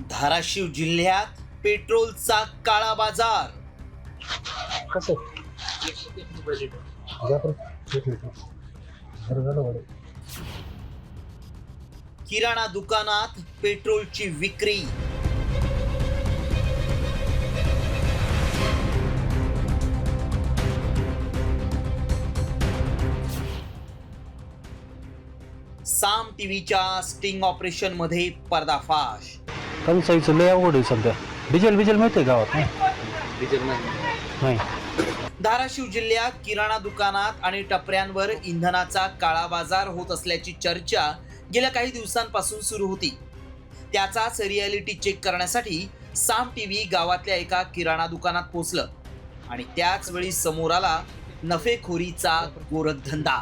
धाराशिव जिल्ह्यात पेट्रोलचा काळा बाजार. कसं किराणा दुकानात पेट्रोलची विक्री. साम टीव्हीच्या स्टिंग ऑपरेशन मध्ये पर्दाफाश. टंचाईचं लय अवघड आहे सध्या. डिझेल मिळते गावात डिझेल नाही. धाराशिव जिल्ह्यात किराणा दुकानात आणि टपऱ्यांवर इंधनाचा काळा बाजार होत असल्याची चर्चा गेल्या काही दिवसांपासून सुरू होती. त्याचाच रियालिटी चेक करण्यासाठी साम टीव्ही गावातल्या एका किराणा दुकानात पोहोचलं आणि त्याच वेळी समोर आला नफेखोरीचा गोरखधंदा.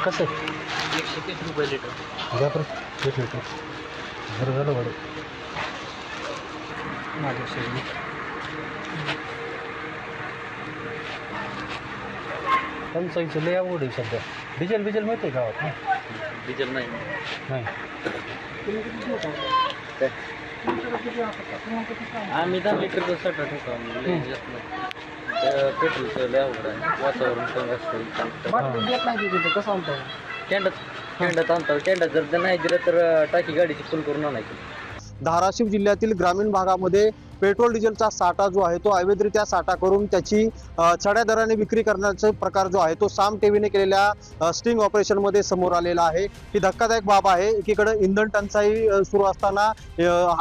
कसं 130 रुपये लिटर. टंचाईचं लय अवघड आहे सध्या. डिझेल मिळते गावात डिझेल नाही. आम्ही 10 लिटरचा साठा ठेवतो. पेट्रोलचं लय अवघड आहे. वातावरण कमी असतं. कसं आणतो कॅन्डात आणतात. कॅन्डात जर नाही दिलं तर टाकी गाडीची फुल करून आणायची. धाराशिव जिल्ह्यातील ग्रामीण भागामध्ये पेट्रोल डिझेलचा साठा जो आहे तो अवैधरित्या साठा करून त्याची चढ्या दराने विक्री करण्याचा प्रकार जो आहे तो साम टीव्हीने केलेल्या स्टिंग ऑपरेशनमध्ये समोर आलेला आहे. ही धक्कादायक बाब आहे. एकीकडे इंधन टंचाई सुरू असताना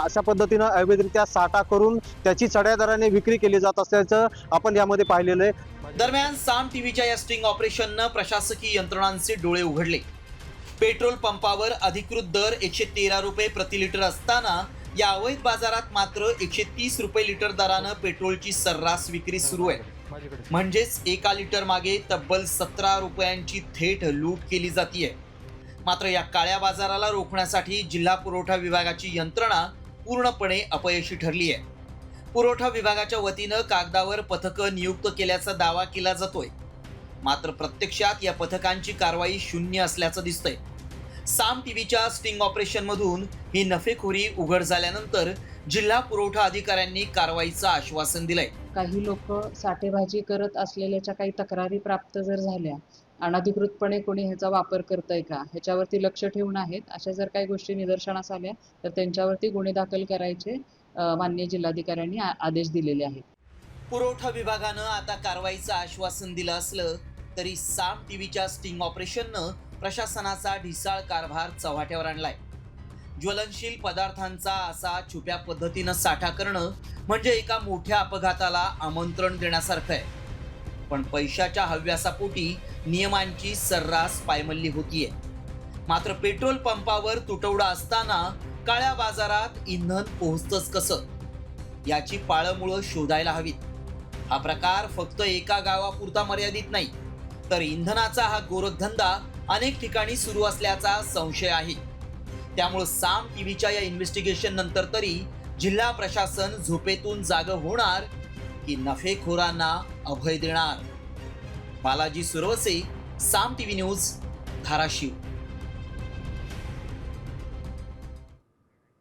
अशा पद्धतीनं अवैधरित्या साठा करून त्याची चढ्या दराने विक्री केली जात असल्याचं आपण यामध्ये पाहिलेलं आहे. दरम्यान साम टीव्हीच्या या स्टिंग ऑपरेशननं प्रशासकीय यंत्रणांचे डोळे उघडले. पेट्रोल पंपावर अधिकृत दर 113 रुपये प्रति लिटर असताना या अवैध बाजारात मात्र 130 रुपये लिटर दरानं पेट्रोलची सर्रास विक्री सुरू आहे. म्हणजेच एका लिटर मागे तब्बल 17 रुपयांची थेट लूट केली जातीये. मात्र या काळ्या बाजाराला रोखण्यासाठी जिल्हा पुरवठा विभागाची यंत्रणा पूर्णपणे अपयशी ठरली आहे. पुरवठा विभागाच्या वतीनं कागदावर पथकं नियुक्त केल्याचा दावा केला जातोय. मात्र प्रत्यक्षात या पथकांची कारवाई शून्य असल्याचं दिसतंय. साम टीव्हीच्या स्टिंग ऑपरेशन मधून ही नफेखोरी उघड झाल्यानंतर जिल्हा पुरवठा अधिकाऱ्यांनी कारवाईचं आश्वासन दिलंय. काही लोक साठेबाजी करत असलेल्याच्या काही तक्रारी प्राप्त जर झाल्या, अनधिकृतपणे कोणी ह्याचा वापर करतंय का ह्याच्यावरती लक्ष ठेवून आहेत. अशा जर काही गोष्टी निदर्शनास आल्या तर त्यांच्यावरती गुन्हे दाखल करायचे माननीय जिल्हाधिकाऱ्यांनी आदेश दिलेले आहेत. पुरवठा विभागानं आता कारवाईचं आश्वासन दिलं असलं तरी साम टीव्हीच्या स्टिंग ऑपरेशननं प्रशासनाचा ढिसाळ कारभार चव्हाट्यावर आणलाय. ज्वलनशील पदार्थांचा असा छुप्या पद्धतीनं साठा करणं म्हणजे एका मोठ्या अपघाताला आमंत्रण देण्यासारखं आहे. पण पैशाच्या हव्यासापोटी नियमांची सर्रास पायमल्ली होतीये. मात्र पेट्रोल पंपावर तुटवडा असताना काळ्या बाजारात इंधन पोहोचतंच कसं याची पाळंमुळं शोधायला हवीत. हा प्रकार फक्त एका गावापुरता मर्यादित नाही, तर इंधनाचा हा गोरखधंदा अनेक ठिकाणी सुरू असल्याचा संशय आहे. त्यामुळे साम टीव्हीच्या या इन्व्हेस्टिगेशन नंतर तरी जिल्हा प्रशासन झोपेतून जागं होणार की नफेखोरांना अभय देणार? बालाजी सुरवसे, साम टीव्ही न्यूज, धाराशिव.